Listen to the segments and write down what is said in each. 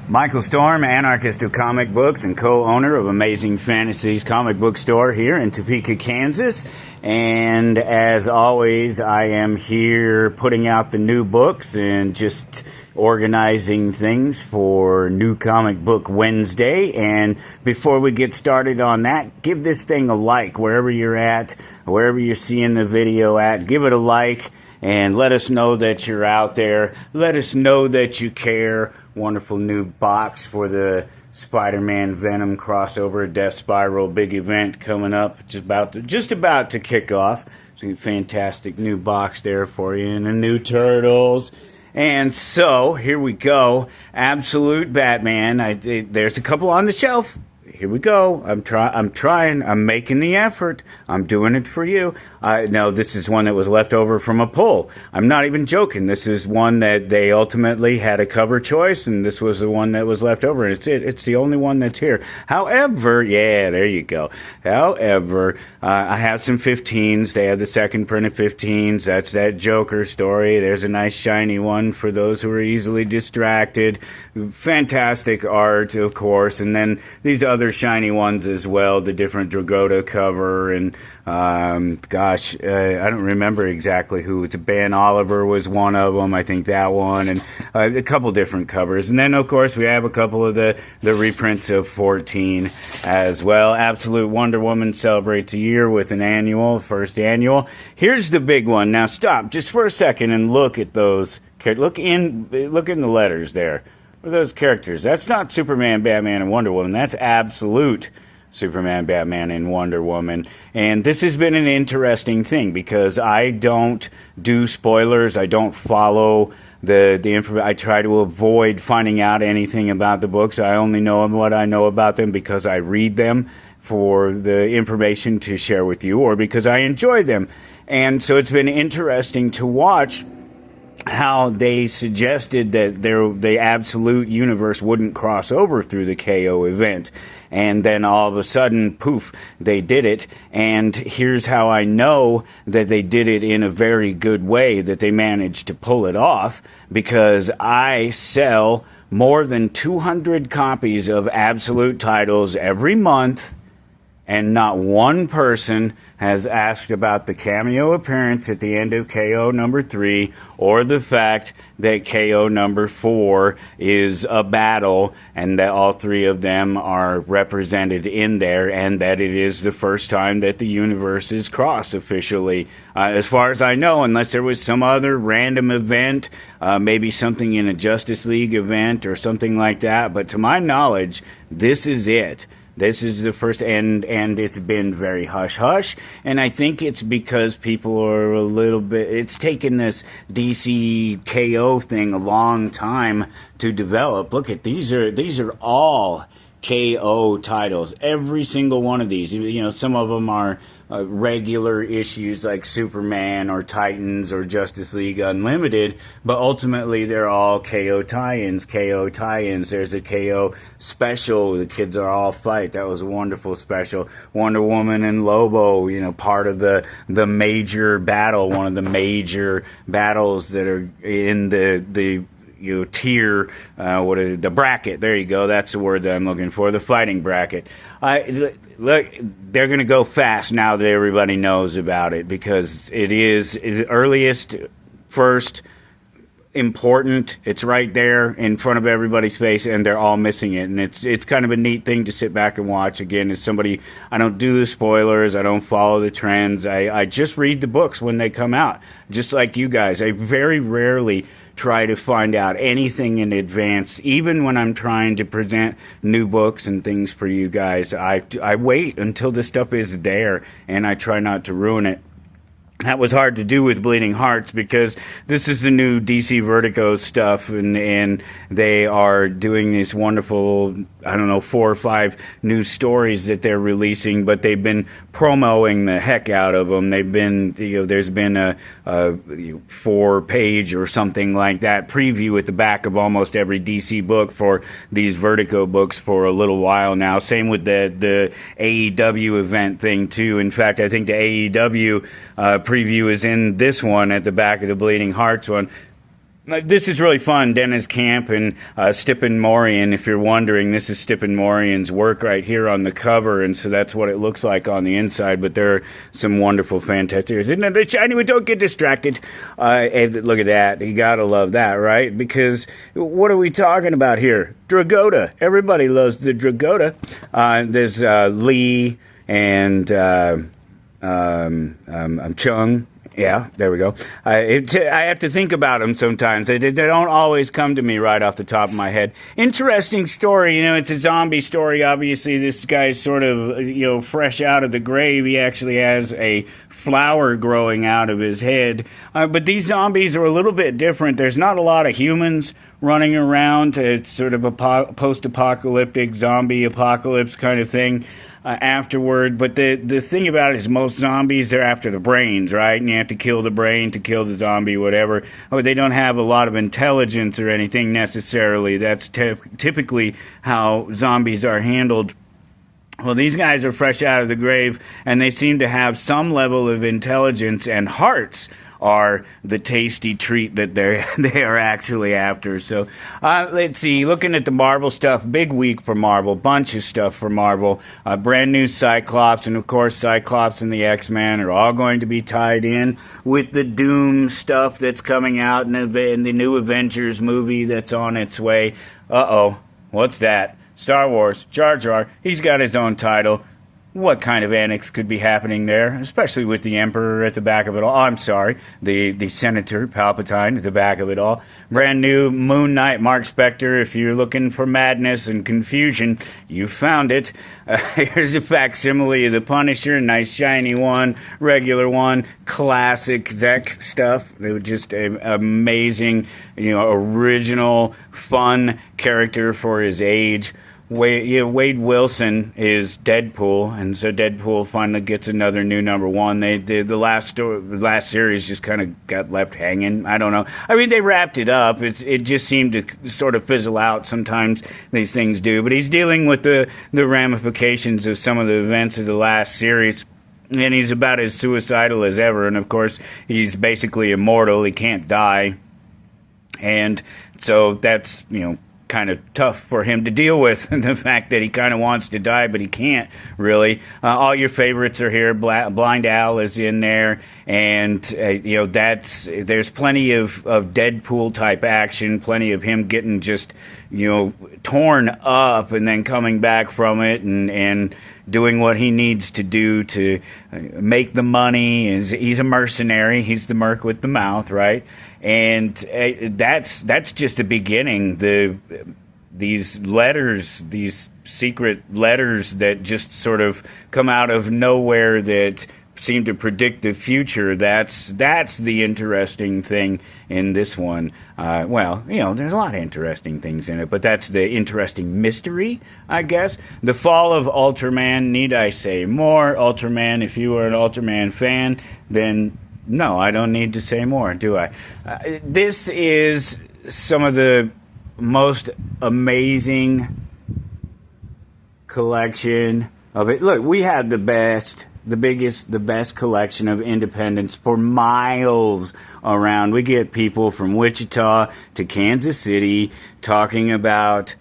Michael Storm, anarchist of comic books and co-owner of Amazing Fantasies comic book store here in Topeka, Kansas. And as always, I am here putting out the new books and just organizing things for New Comic Book Wednesday. And before we get started on that, give this thing a like wherever you're at, wherever you're seeing the video at. Give it a like and let us know that you're out there. Let us know that you care. Wonderful new box for the Spider-Man Venom crossover Death Spiral big event coming up, just about to kick off. So fantastic new box there for you, and the new Turtles. And so here we go, Absolute Batman. There's a couple on the shelf. Here we go. I'm trying. I'm making the effort. I'm doing it for you. No, this is one that was left over from a pull. I'm not even joking. This is one that they ultimately had a cover choice, and this was the one that was left over. And it's the only one that's here. However, yeah, there you go. However, I have some 15s. They have the second print of 15s. That's that Joker story. There's a nice shiny one for those who are easily distracted. Fantastic art, of course. And then these other shiny ones as well, the different Dragotta cover, and I don't remember exactly who. It's Ben Oliver was one of them, I think that one, and a couple different covers. And then of course we have a couple of the reprints of 14 as well. Absolute Wonder Woman celebrates a year with an first annual. Here's the big one. Now stop just for a second and look at those. Look in the letters there. What are those characters? That's not Superman, Batman, and Wonder Woman. That's Absolute Superman, Batman, and Wonder Woman. And this has been an interesting thing because I don't do spoilers. I don't follow the information. I try to avoid finding out anything about the books. I only know what I know about them because I read them for the information to share with you, or because I enjoy them. And so it's been interesting to watch how they suggested that the Absolute universe wouldn't cross over through the KO event. And then all of a sudden, poof, they did it. And here's how I know that they did it in a very good way, that they managed to pull it off, because I sell more than 200 copies of Absolute titles every month, and not one person has asked about the cameo appearance at the end of KO number 3, or the fact that KO number 4 is a battle, and that all three of them are represented in there, and that it is the first time that the universes cross officially. As far as I know, unless there was some other random event, maybe something in a Justice League event or something like that, but to my knowledge, this is it. This is the first, and it's been very hush-hush, and I think it's because people are a little bit, it's taken this DC KO thing a long time to develop. Look at, these are all KO titles. Every single one of these, you know, some of them are regular issues like Superman or Titans or Justice League Unlimited, but ultimately they're all KO tie-ins. There's a KO special, the kids are all fight. That was a wonderful special. Wonder Woman and Lobo, you know, part of the major battle, one of the major battles that are in the tier, the bracket. There you go. That's the word that I'm looking for. The fighting bracket. Look, they're going to go fast now that everybody knows about it, because it is the earliest, first, important. It's right there in front of everybody's face, and they're all missing it. And it's kind of a neat thing to sit back and watch. Again, as somebody, I don't do the spoilers. I don't follow the trends. I just read the books when they come out, just like you guys. I very rarely try to find out anything in advance, even when I'm trying to present new books and things for you guys. I wait until this stuff is there, and I try not to ruin it. That was hard to do with Bleeding Hearts, because this is the new DC Vertigo stuff, and they are doing these wonderful, 4 or 5 new stories that they're releasing, but they've been promoting the heck out of them. They've been, there's been a 4-page or something like that preview at the back of almost every DC book for these Vertigo books for a little while now. Same with the AEW event thing too. In fact, I think the AEW preview is in this one at the back of the Bleeding Hearts one. This is really fun. Dennis Camp and Stippen Morian. If you're wondering, this is Stippen Morian's work right here on the cover, and so that's what it looks like on the inside. But there are some wonderful Fantasies. Isn't it shiny? Don't get distracted. Hey, look at that. You gotta love that, right? Because what are we talking about here? Dragotta. Everybody loves the Dragotta. There's Lee and Chung. Yeah, there we go. I have to think about them sometimes. They don't always come to me right off the top of my head. Interesting story. It's a zombie story. Obviously, this guy's sort of, fresh out of the grave. He actually has a flower growing out of his head. But these zombies are a little bit different. There's not a lot of humans running around. It's sort of a post-apocalyptic zombie apocalypse kind of thing. Afterward, but the thing about it is most zombies, they're after the brains, right? And you have to kill the brain to kill the zombie, whatever. But they don't have a lot of intelligence or anything necessarily. That's typically how zombies are handled. Well, these guys are fresh out of the grave, and they seem to have some level of intelligence, and hearts are the tasty treat that they are actually after. So let's see, looking at the Marvel stuff, big week for Marvel, bunch of stuff for Marvel. Brand new Cyclops, and of course Cyclops and the X-Men are all going to be tied in with the Doom stuff that's coming out and the new Avengers movie that's on its way. What's that? Star Wars, Jar Jar, he's got his own title. What kind of annex could be happening there, especially with the Emperor at the back of it all? I'm sorry, the Senator Palpatine at the back of it all. Brand new Moon Knight, Mark Spector. If you're looking for madness and confusion, you found it. Here's a facsimile of the Punisher, nice shiny one, regular one, classic Zek stuff. They were just amazing, original, fun character for his age. Wade Wilson is Deadpool, and so Deadpool finally gets another new number one. The last series just kind of got left hanging. I don't know. I mean, they wrapped it up. It just seemed to sort of fizzle out. Sometimes these things do, but he's dealing with the ramifications of some of the events of the last series. And he's about as suicidal as ever, and of course, he's basically immortal. He can't die, and so that's kind of tough for him to deal with, the fact that he kind of wants to die, but he can't really. All your favorites are here. Blind Al is in there, and there's plenty of Deadpool type action, plenty of him getting just torn up and then coming back from it and doing what he needs to do to make the money. He's a mercenary. He's the merc with the mouth, right? And that's just the beginning. These letters, these secret letters that just sort of come out of nowhere that seem to predict the future. That's the interesting thing in this one. There's a lot of interesting things in it, but that's the interesting mystery, I guess. The Fall of Ultraman, need I say more? Ultraman, if you are an Ultraman fan, then no, I don't need to say more, do I? This is some of the most amazing collection of it. Look, we had the best collection of independents for miles around. We get people from Wichita to Kansas City talking about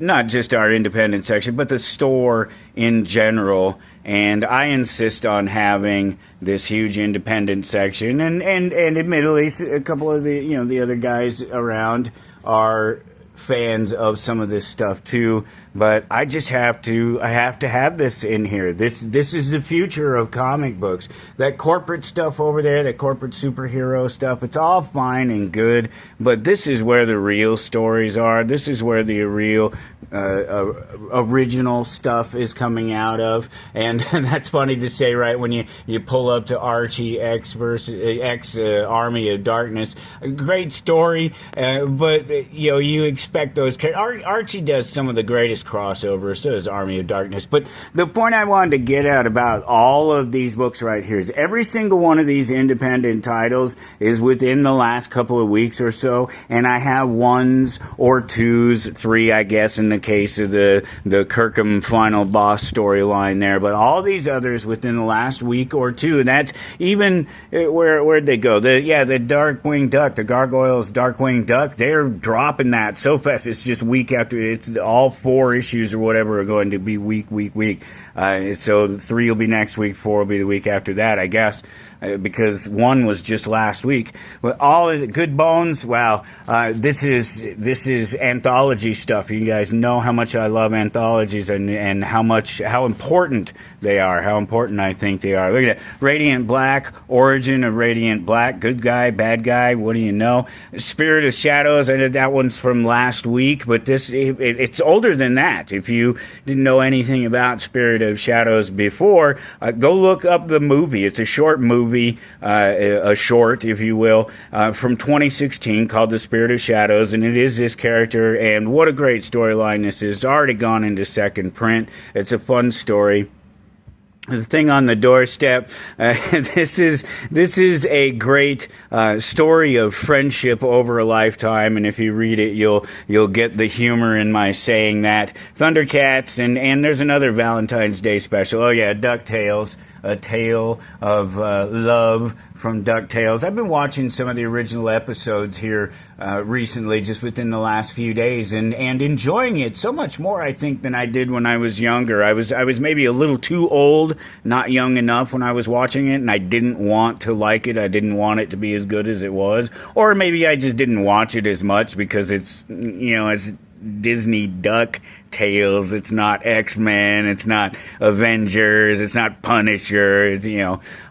not just our independent section, but the store in general. And I insist on having this huge independent section. And admittedly, a couple of the other guys around are fans of some of this stuff too, but I have to have this in here. This is the future of comic books. That corporate stuff over there, that corporate superhero stuff, it's all fine and good, but this is where the real stories are. This is where the real original stuff is coming out of. And that's funny to say, right, when you pull up to Archie X Army of Darkness. A great story, but you expect respect those characters. Archie does some of the greatest crossovers, so does Army of Darkness. But the point I wanted to get at about all of these books right here is every single one of these independent titles is within the last couple of weeks or so, and I have ones or twos, three, I guess, in the case of the Kirkham final boss storyline there, but all these others within the last week or two, and that's even, where'd they go? The Darkwing Duck, the Gargoyles Darkwing Duck, they're dropping that so fast. It's just week after, it's all 4 issues or whatever are going to be week. So 3 will be next week, 4 will be the week after that, I guess, because 1 was just last week. But all of the Good Bones, wow, this is anthology stuff. You guys know how much I love anthologies and how important they are, how important I think they are. Look at that. Radiant Black, Origin of Radiant Black, good guy, bad guy, what do you know? Spirit of Shadows, I know that one's from last week, but it's older than that. If you didn't know anything about Spirit of Shadows before, go look up the movie. It's a short movie, a short, if you will, from 2016 called The Spirit of Shadows, and it is this character, and what a great storyline this is. It's already gone into second print. It's a fun story. The Thing on the Doorstep. This is a great story of friendship over a lifetime, and if you read it, you'll get the humor in my saying that. Thundercats, and there's another Valentine's Day special. Oh yeah, DuckTales, A Tale of Love from DuckTales. I've been watching some of the original episodes here recently, just within the last few days, and enjoying it so much more, I think, than I did when I was younger. I was maybe a little too old, not young enough when I was watching it, and I didn't want to like it. I didn't want it to be as good as it was. Or maybe I just didn't watch it as much because it's, it's Disney Duck Tales. It's not X-Men. It's not Avengers. It's not Punisher.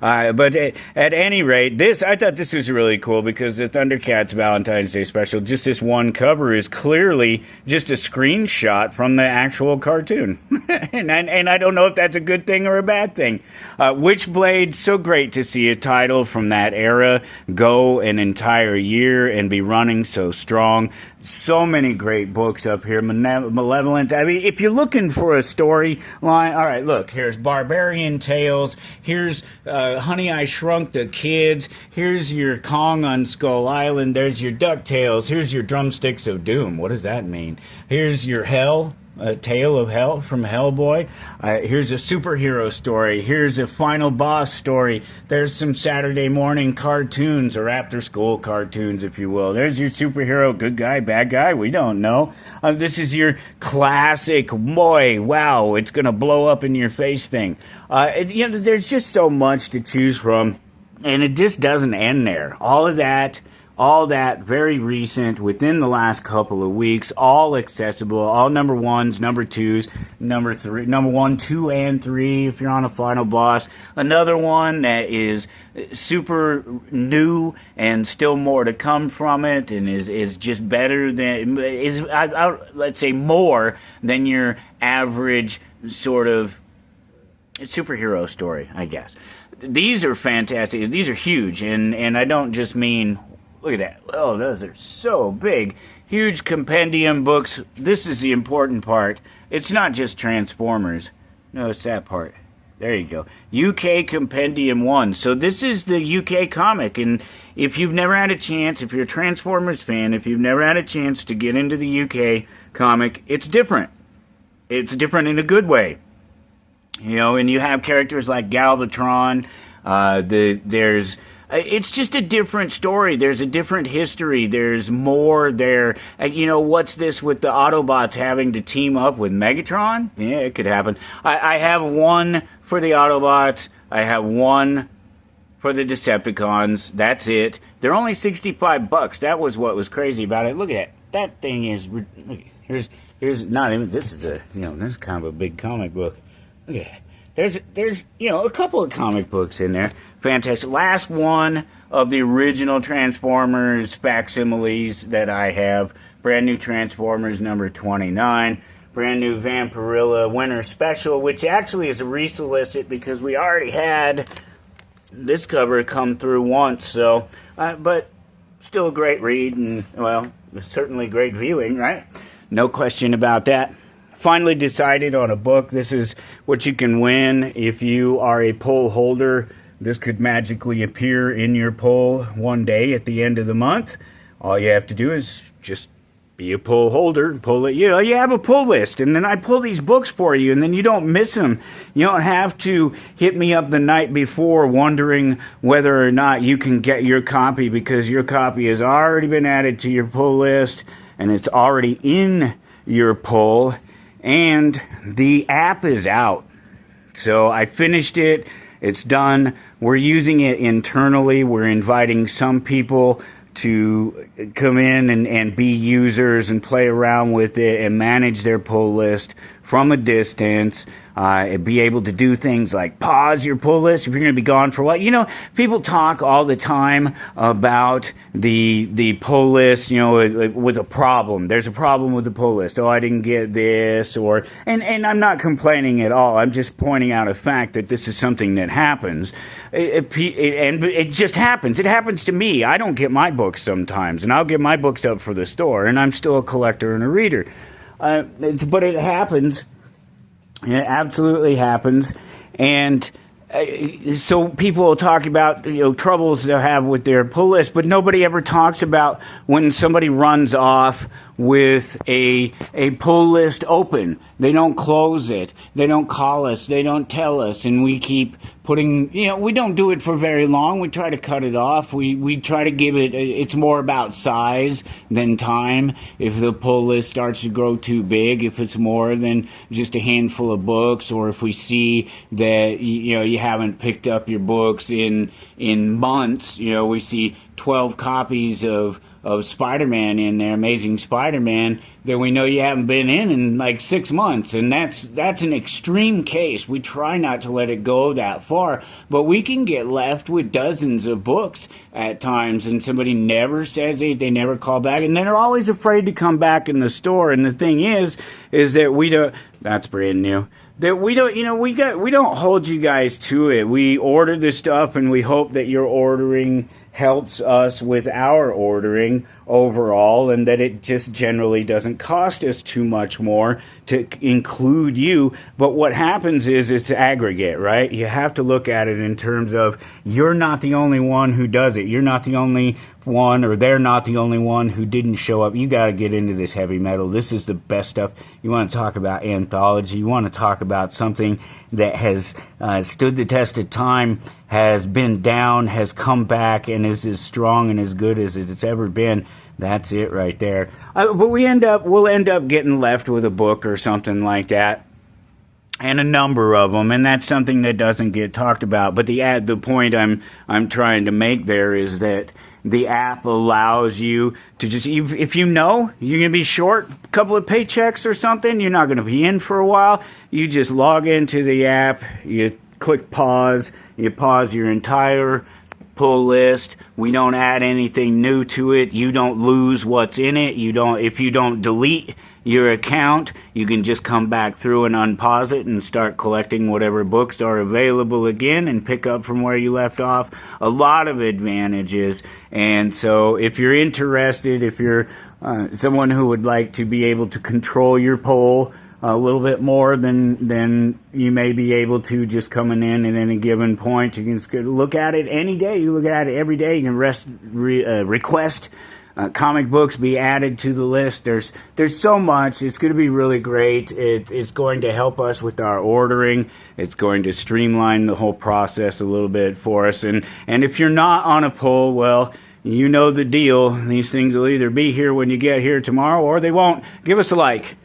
But at any rate, I thought this was really cool because the Thundercats Valentine's Day special, just this one cover is clearly just a screenshot from the actual cartoon. and I don't know if that's a good thing or a bad thing. Witchblade, so great to see a title from that era go an entire year and be running so strong. So many great books up here. Malevolent. I mean, if you're looking for a storyline, all right, look, here's Barbarian Tales. Here's Honey, I Shrunk the Kids. Here's your Kong on Skull Island. There's your DuckTales. Here's your Drumsticks of Doom. What does that mean? Here's your Hell. A Tale of Hell from Hellboy. Here's a superhero story. Here's a final boss story. There's some Saturday morning cartoons, or after school cartoons, if you will. There's your superhero, good guy, bad guy, we don't know. This is your classic, boy, wow, it's going to blow up in your face thing. There's just so much to choose from, and it just doesn't end there. All that very recent, within the last couple of weeks, all accessible, all number 1s, number 2s, number 1, 2, and 3 if you're on a final boss. Another one that is super new and still more to come from it, and is just better than, let's say more than your average sort of superhero story, I guess. These are fantastic. These are huge, and I don't just mean, look at that. Oh, those are so big. Huge compendium books. This is the important part. It's not just Transformers. No, it's that part. There you go. UK Compendium 1. So this is the UK comic. And if you've never had a chance, if you're a Transformers fan, if you've never had a chance to get into the UK comic, it's different. It's different in a good way. And you have characters like Galvatron. It's just a different story. There's a different history. There's more there. What's this with the Autobots having to team up with Megatron? Yeah, it could happen. I have one for the Autobots. I have one for the Decepticons. That's it. They're only $65. That was what was crazy about it. Look at that. That thing is. Look, here's not even. This is this is kind of a big comic book. Look at that. There's a couple of comic books in there. Fantastic. Last one of the original Transformers facsimiles that I have. Brand new Transformers number 29. Brand new Vampirilla Winter Special, which actually is a resolicit because we already had this cover come through once. So, but still a great read, and well, certainly great viewing, right? No question about that. Finally decided on a book. This is what you can win if you are a poll holder. This could magically appear in your poll one day at the end of the month. All you have to do is just be a poll holder, pull it. You have a pull list, and then I pull these books for you, and then you don't miss them. You don't have to hit me up the night before wondering whether or not you can get your copy, because your copy has already been added to your pull list, and it's already in your poll, and the app is out. So I finished it. It's done. We're using it internally. We're inviting some people to come in and be users and play around with it and manage their pull list from a distance. Be able to do things like pause your pull list if you're going to be gone for a while. You know, people talk all the time about the pull list, with a problem. There's a problem with the pull list. Oh, I didn't get this, and I'm not complaining at all. I'm just pointing out a fact that this is something that happens. It just happens. It happens to me. I don't get my books sometimes, and I'll get my books up for the store, and I'm still a collector and a reader. But it happens. It absolutely happens. And so people will talk about troubles they'll have with their pull list, but nobody ever talks about when somebody runs off with a pull list open. They don't close it. They don't call us. They don't tell us. And we keep putting, we don't do it for very long. We try to cut it off. We try to give it, it's more about size than time. If the pull list starts to grow too big, if it's more than just a handful of books, or if we see that, you haven't picked up your books in months, we see 12 copies of Spider-Man in there, Amazing Spider-Man, that we know you haven't been in like 6 months. And that's an extreme case. We try not to let it go that far, but we can get left with dozens of books at times, and somebody never says they never call back, and then they're always afraid to come back in the store. And the thing is that we don't, that's brand new. That we don't, we don't hold you guys to it. We order this stuff, and we hope that your ordering helps us with our ordering overall, and that it just generally doesn't cost us too much more to include you. But what happens is it's aggregate, right? You have to look at it in terms of you're not the only one who does it. You're not the only one, or they're not the only one who didn't show up. You got to get into this heavy metal. This is the best stuff. You want to talk about anthology. You want to talk about something that has stood the test of time, has been down, has come back, and is as strong and as good as it's ever been. That's it right there. But we'll end up getting left with a book or something like that, and a number of them, and that's something that doesn't get talked about. But the point I'm trying to make there is that the app allows you to just, if you're going to be short a couple of paychecks or something, you're not going to be in for a while, you just log into the app, you click pause, you pause your entire pull list. We don't add anything new to it. You don't lose what's in it. If you don't delete your account, you can just come back through and unpause it and start collecting whatever books are available again and pick up from where you left off. A lot of advantages. And so if you're interested, if you're someone who would like to be able to control your poll a little bit more than you may be able to just coming in at any given point, you can just look at it any day. You look at it every day. You can request comic books be added to the list. There's so much. It's going to be really great. It's going to help us with our ordering. It's going to streamline the whole process a little bit for us. And if you're not on a poll, well, you know the deal. These things will either be here when you get here tomorrow, or they won't. Give us a like.